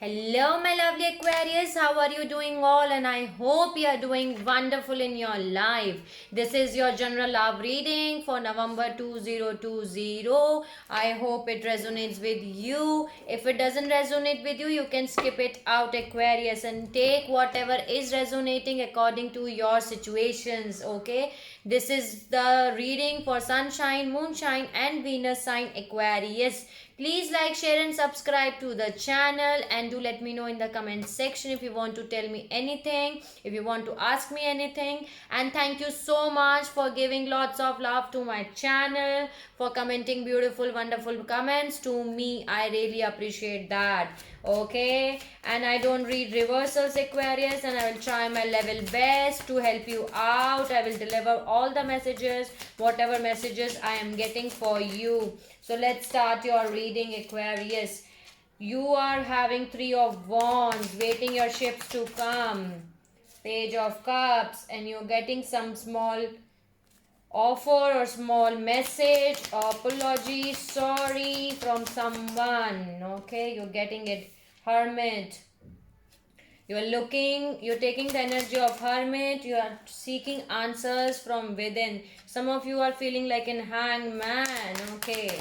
Hello, my lovely Aquarius. How are you doing all? And I hope you are doing wonderful in your life. This is your general love reading for November 2020. I hope it resonates with you. If it doesn't resonate with you, you can skip it out, Aquarius, and take whatever is resonating according to your situations. Okay, this is the reading for Sunshine, Moonshine, and Venus sign Aquarius. Please like, share and subscribe to the channel, and do let me know in the comment section if you want to tell me anything, if you want to ask me anything. And thank you so much for giving lots of love to my channel, for commenting beautiful wonderful comments to me. I really appreciate that. Okay, and I don't read reversals, Aquarius, and I will try my level best to help you out. I will deliver all the messages, whatever messages I am getting for you. So let's start your reading, Aquarius. You are having Three of Wands, waiting your ships to come. Page of Cups, and you're getting some small offer or small message, apology, sorry from someone. Okay, you're getting it. Hermit. You're taking the energy of Hermit. You are seeking answers from within. Some of you are feeling like in Hangman. Okay,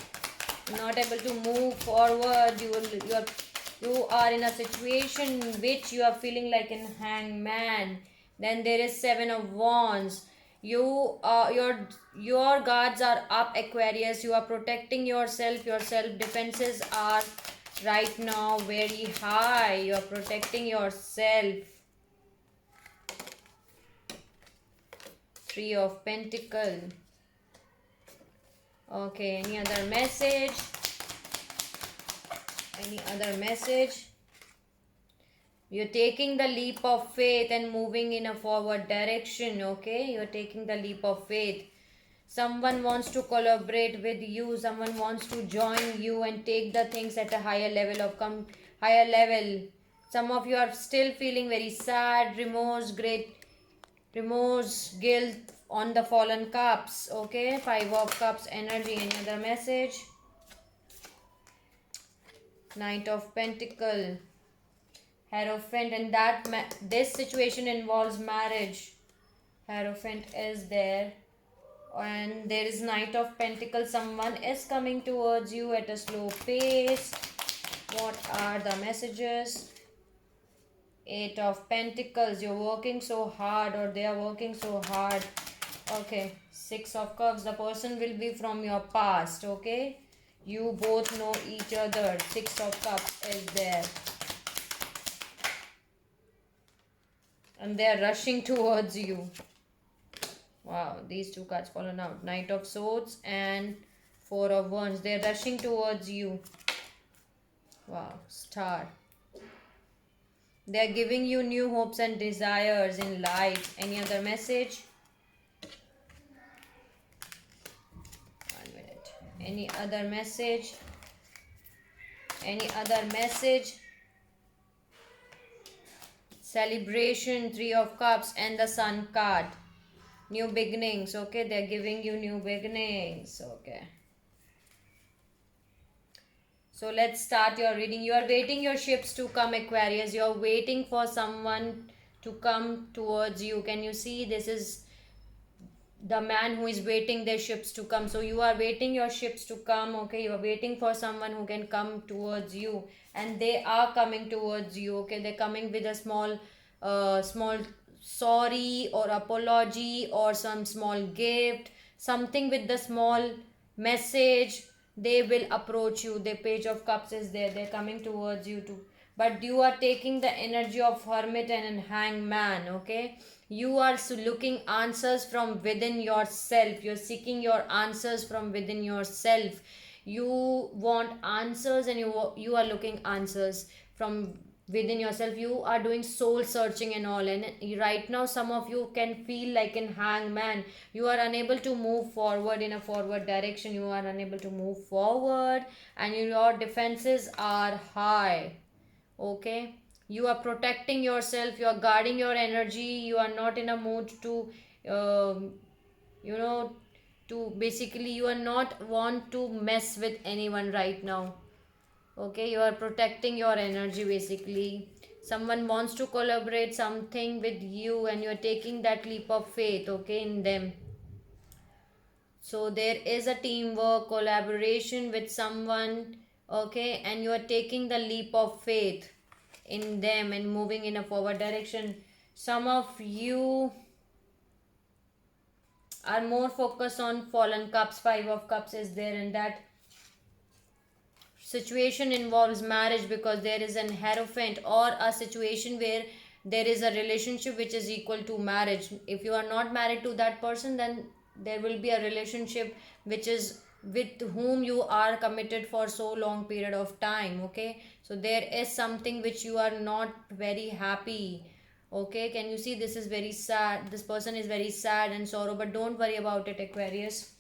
not able to move forward. You are in a situation in which you are feeling like in Hangman. Then there is Seven of Wands. Your guards are up, Aquarius. You are protecting yourself. Your self defenses are right now very high. You are protecting yourself. Three of Pentacles. Okay, any other message? Any other message? You're taking the leap of faith and moving in a forward direction. Okay, you're taking the leap of faith. Someone wants to collaborate with you. Someone wants to join you and take the things at a higher level. Some of you are still feeling very sad, remorse, guilt on the fallen cups. Okay, Five of Cups energy. Any other message? Knight of Pentacle, Hierophant, and this situation involves marriage. Hierophant is there, and there is Knight of Pentacles. Someone is coming towards you at a slow pace. What are the messages? Eight of Pentacles. You're working so hard, or they are working so hard. Okay, Six of Cups. The person will be from your past. Okay, you both know each other. Six of Cups is there, and they are rushing towards you. Wow, these two cards fallen out. Knight of Swords and Four of Wands. They're rushing towards you. Wow, Star. They're giving you new hopes and desires in life. Any other message? 1 minute. Any other message? Any other message? Celebration, Three of Cups, and the Sun card. New beginnings. Okay, they're giving you new beginnings. Okay. So let's start your reading. You are waiting your ships to come, Aquarius. You are waiting for someone to come towards you. Can you see? This is the man who is waiting their ships to come. So you are waiting your ships to come. Okay, you are waiting for someone who can come towards you, and they are coming towards you. Okay, they're coming with a small sorry or apology or some small gift, something with the small message. They will approach you. The Page of Cups is there. They're coming towards you too, but you are taking the energy of Hermit and Hangman. Okay, you are looking answers from within yourself. You're seeking your answers from within yourself. You want answers, and you are looking answers from within yourself. You are doing soul searching and all, and right now some of you can feel like in Hangman. You are unable to move forward in a forward direction. You are unable to move forward, and your defenses are high. Okay, you are protecting yourself. You are guarding your energy. You are not in a mood to you know to basically, you are not want to mess with anyone right now. Okay, you are protecting your energy basically. Someone wants to collaborate something with you and you are taking that leap of faith, okay, in them. So there is a teamwork, collaboration with someone, okay, and you are taking the leap of faith in them and moving in a forward direction. Some of you are more focused on fallen cups. Five of cups is there, and that situation involves marriage because there is an hierophant, or a situation where there is a relationship which is equal to marriage. If you are not married to that person, then there will be a relationship which is with whom you are committed for so long period of time. Okay, so there is something which you are not very happy. Okay, can you see, this is very sad, this person is very sad and sorrow, but don't worry about it, Aquarius.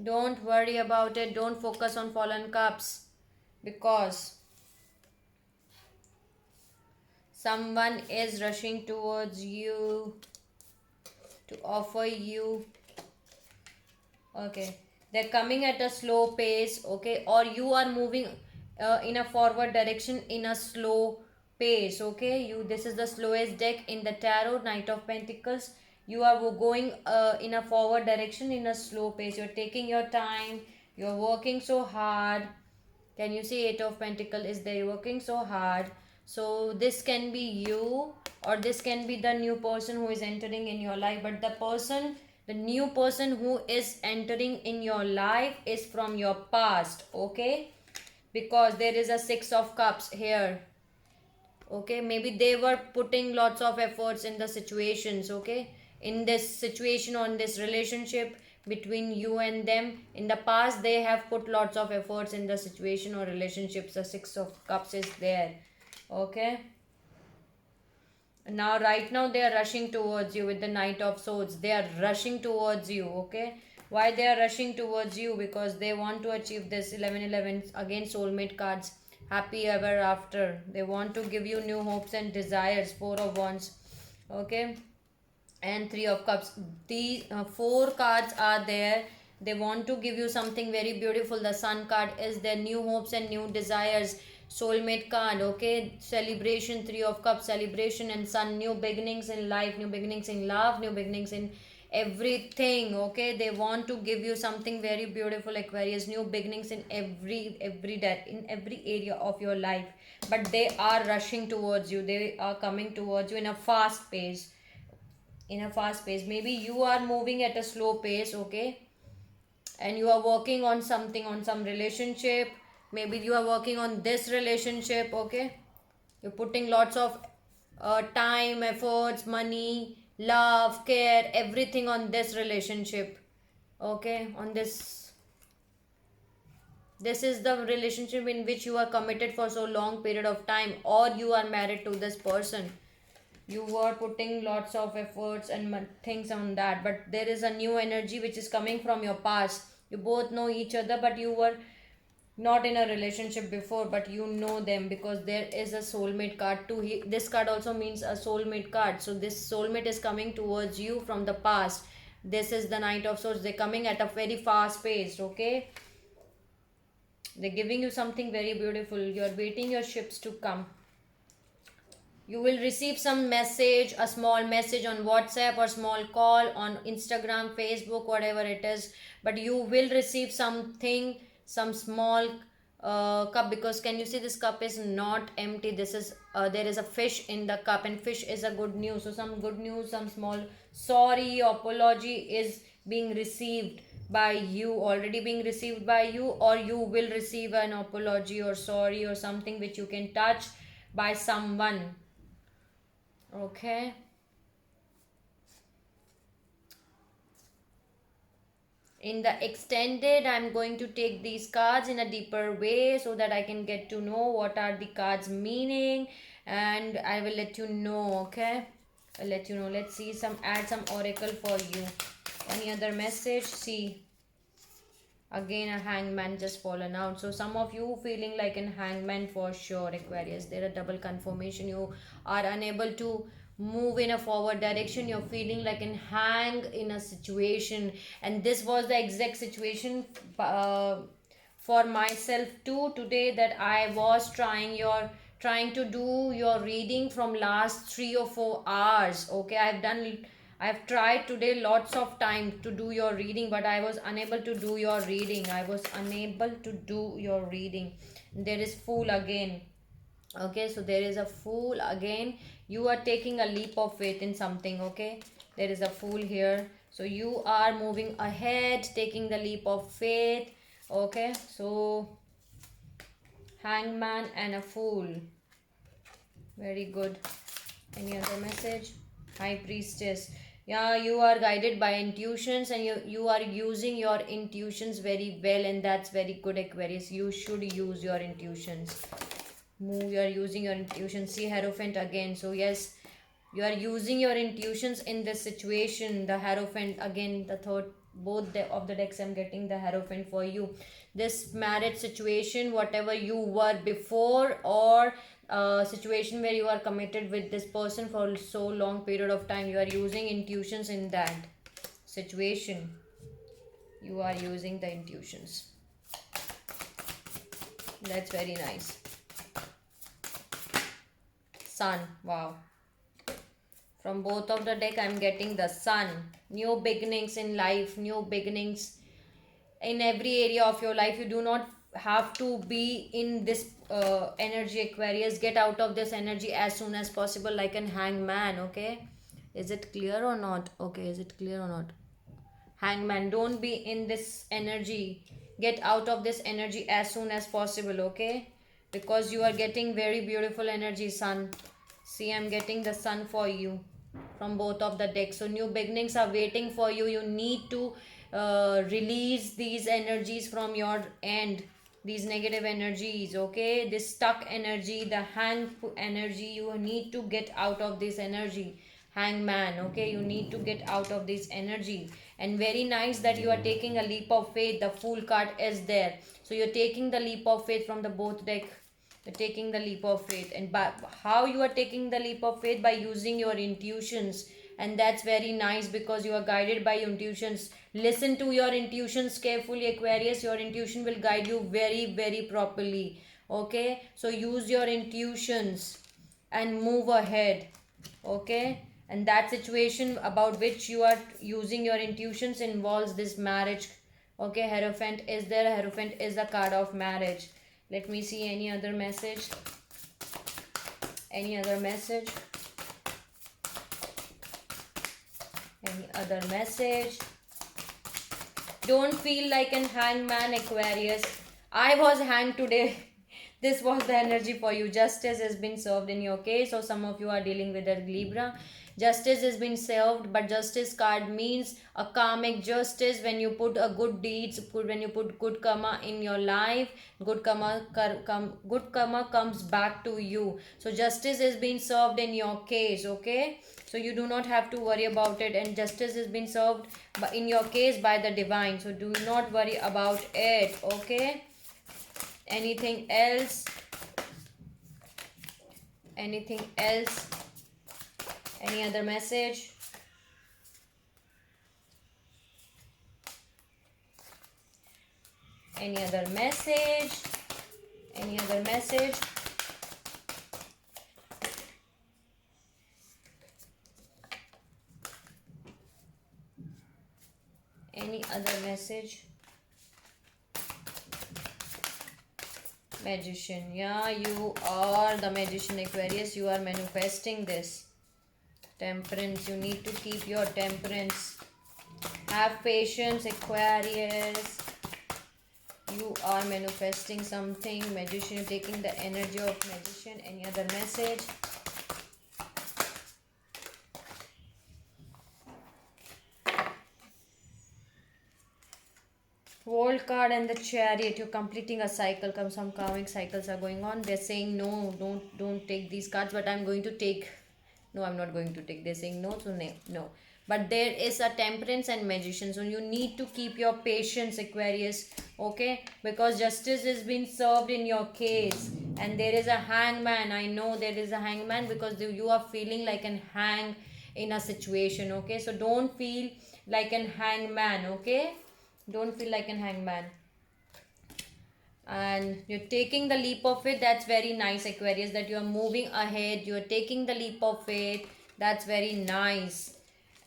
Don't worry about it, don't focus on fallen cups, because someone is rushing towards you to offer you. Okay, they're coming at a slow pace. Okay, or you are moving in a forward direction in a slow pace. Okay, you, this is the slowest deck in the tarot, Knight of Pentacles. You are going in a forward direction in a slow pace. You're taking your time, you're working so hard. Can you see, Eight of Pentacle is there, working so hard. So this can be you, or this can be the new person who is entering in your life. But the new person who is entering in your life is from your past. Okay, because there is a Six of Cups here. Okay, maybe they were putting lots of efforts in the situations. Okay, in this situation, on this relationship between you and them, in the past they have put lots of efforts in the situation or relationships. The Six of Cups is there. Okay, now right now they are rushing towards you with the Knight of Swords. They are rushing towards you. Okay, why they are rushing towards you? Because they want to achieve this 1111, again soulmate cards, happy ever after. They want to give you new hopes and desires. Four of Wands. Okay, and Three of Cups. These four cards are there. They want to give you something very beautiful. The Sun card is their new hopes and new desires. Soulmate card. Okay, celebration. Three of Cups, celebration, and Sun, new beginnings in life, new beginnings in love, new beginnings in everything. Okay, they want to give you something very beautiful, Aquarius. New beginnings in in every area of your life. But they are rushing towards you, they are coming towards you in a fast pace. In a fast pace, maybe you are moving at a slow pace. Okay, and you are working on something, on some relationship. Maybe you are working on this relationship. Okay, you're putting lots of time, efforts, money, love, care, everything on this relationship. Okay, on this is the relationship in which you are committed for so long period of time, or you are married to this person. You were putting lots of efforts and things on that, but there is a new energy which is coming from your past. You both know each other, but you were not in a relationship before, but you know them, because there is a soulmate card too. This card also means a soulmate card. So this soulmate is coming towards you from the past. This is the Knight of Swords. They're coming at a very fast pace. Okay, they're giving you something very beautiful. You're waiting your ships to come. You will receive some message, a small message on WhatsApp, or small call on Instagram, Facebook, whatever it is. But you will receive something, some small cup, because can you see, this cup is not empty. This is there is a fish in the cup, and fish is a good news. So some good news, some small sorry, apology is being received by you, already being received by you, or you will receive an apology or sorry or something which you can touch by someone. Okay, in the extended, I'm going to take these cards in a deeper way so that I can get to know what are the cards meaning, and I will let you know. Okay, I'll let you know. Let's see, some add some oracle for you. Any other message? See, again a hangman just fallen out. So some of you feeling like an hangman for sure, Aquarius. There are double confirmation. You are unable to move in a forward direction. You're feeling like an hang in a situation, and this was the exact situation for myself too today, that I was trying to do your reading from last 3 or 4 hours. Okay, I've tried today lots of time to do your reading, but I was unable to do your reading. I was unable to do your reading. There is Fool again. Okay, so there is a Fool again. You are taking a leap of faith in something. Okay, there is a Fool here, so you are moving ahead, taking the leap of faith. Okay, so Hangman and a Fool. Very good. Any other message? High Priestess. Yeah, you are guided by intuitions, and you are using your intuitions very well, and that's very good, Aquarius. You should use your intuitions. Move, you are using your intuition. See Hierophant again. So yes, you are using your intuitions in this situation. The Hierophant again, the third, both of the decks, I'm getting the Hierophant for you. This marriage situation, whatever you were before, or situation where you are committed with this person for so long period of time, you are using intuitions in that situation. You are using the intuitions. That's very nice. Sun. Wow. From both of the deck, I'm getting the Sun. New beginnings in life, new beginnings in every area of your life. You do not have to be in this energy, Aquarius. Get out of this energy as soon as possible, like an Hangman. Okay, is it clear or not? Okay, is it clear or not? Hangman, don't be in this energy. Get out of this energy as soon as possible. Okay, because you are getting very beautiful energy, Sun. See, I'm getting the Sun for you from both of the decks. So new beginnings are waiting for you. You need to release these energies from your end, these negative energies. Okay, this stuck energy, the hang energy, you need to get out of this energy. Hangman. Okay, you need to get out of this energy. And very nice that you are taking a leap of faith. The Fool card is there, so you're taking the leap of faith from the both deck. You're taking the leap of faith. And by how you are taking the leap of faith? By using your intuitions. And that's very nice, because you are guided by intuitions. Listen to your intuitions carefully, Aquarius. Your intuition will guide you very, very properly. Okay, so use your intuitions and move ahead. Okay, and that situation about which you are using your intuitions involves this marriage. Okay, Hierophant is there. Hierophant is a card of marriage. Let me see any other message. Any other message? Any other message? Don't feel like an hangman, Aquarius. I was hanged today. This was the energy for you. Justice has been served in your case, or some of you are dealing with a Libra. Justice has been served, but justice card means a karmic justice. When you put a good deeds, when you put good karma in your life, good karma comes back to you. So justice has been served in your case. Okay, so you do not have to worry about it, and justice has been served in your case by the divine. So do not worry about it. Okay, anything else? Anything else? Any other message? Any other message? Any other message? Any other message? Magician. Yeah, you are the magician, Aquarius. You are manifesting this. Temperance. You need to keep your temperance. Have patience, Aquarius. You are manifesting something. Magician, taking the energy of magician. Any other message? World card and the Chariot. You're completing a cycle. Some karmic cycles are going on. They're saying no, don't take these cards, but I'm going to take. No, I'm not going to take. They're saying no, so no. But there is a Temperance and Magician. So you need to keep your patience, Aquarius. Okay, because justice has been served in your case, and there is a Hangman. I know there is a Hangman because you are feeling like an hang in a situation. Okay, so don't feel like an hangman. Okay, don't feel like an hangman. and you're taking the leap of it. That's very nice, Aquarius, that you're moving ahead, you're taking the leap of faith. That's very nice.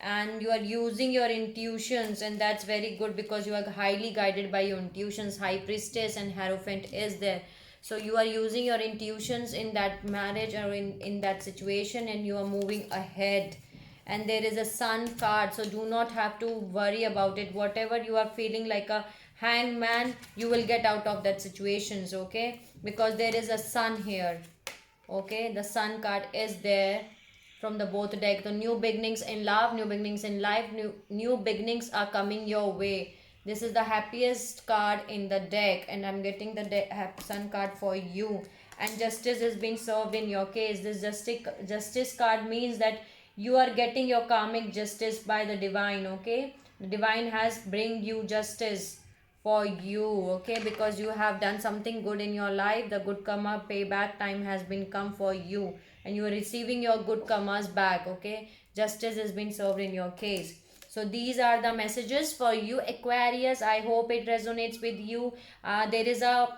And you are using your intuitions, and that's very good because you are highly guided by your intuitions. High Priestess and Hierophant is there, so you are using your intuitions in that marriage or in that situation, and you are moving ahead. And there is a Sun card, so do not have to worry about it. Whatever you are feeling like a hangman, you will get out of that situations, okay, because there is a Sun here. Okay, the Sun card is there from the both deck. The new beginnings in love, new beginnings in life, new beginnings are coming your way. This is the happiest card in the deck, and I'm getting the Sun card for you. And justice is being served in your case. This justice card means that you are getting your karmic justice by the divine. Okay, the divine has bring you justice for you, okay, because you have done something good in your life. The good karma payback time has been come for you, and you are receiving your good karmas back, okay. Justice has been served in your case. So these are the messages for you, Aquarius. I hope it resonates with you. There is a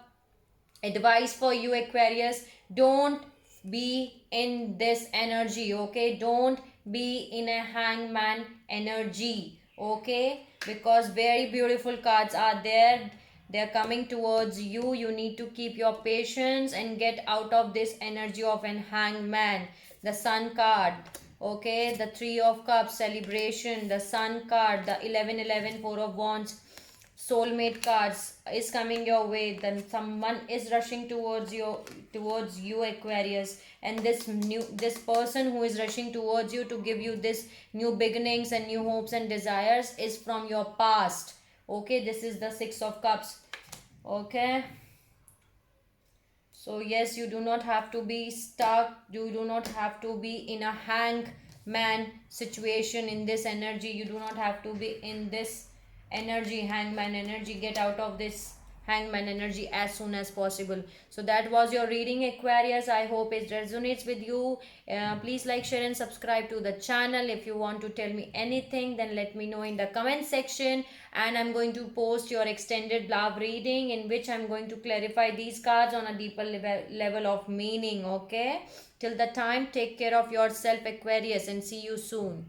advice for you, Aquarius. Don't be in this energy, okay. Don't be in a hangman energy, okay, because very beautiful cards are there. They're coming towards you. You need to keep your patience and get out of this energy of an hangman. The Sun card, okay, the Three of Cups, celebration, the Sun card, the 1111, Four of Wands, soulmate cards is coming your way. Then someone is rushing towards you, Aquarius. And this person who is rushing towards you to give you this new beginnings and new hopes and desires is from your past, okay. This is the Six of Cups, okay. So yes, you do not have to be stuck, you do not have to be in a hangman situation in this energy. You do not have to be in this energy, hangman energy. Get out of this hangman energy as soon as possible. So that was your reading, Aquarius. I hope it resonates with you. Please like, share and subscribe to the channel. If you want to tell me anything, then let me know in the comment section, and I'm going to post your extended love reading in which I'm going to clarify these cards on a deeper level of meaning, okay. Till the time, take care of yourself, Aquarius, and see you soon.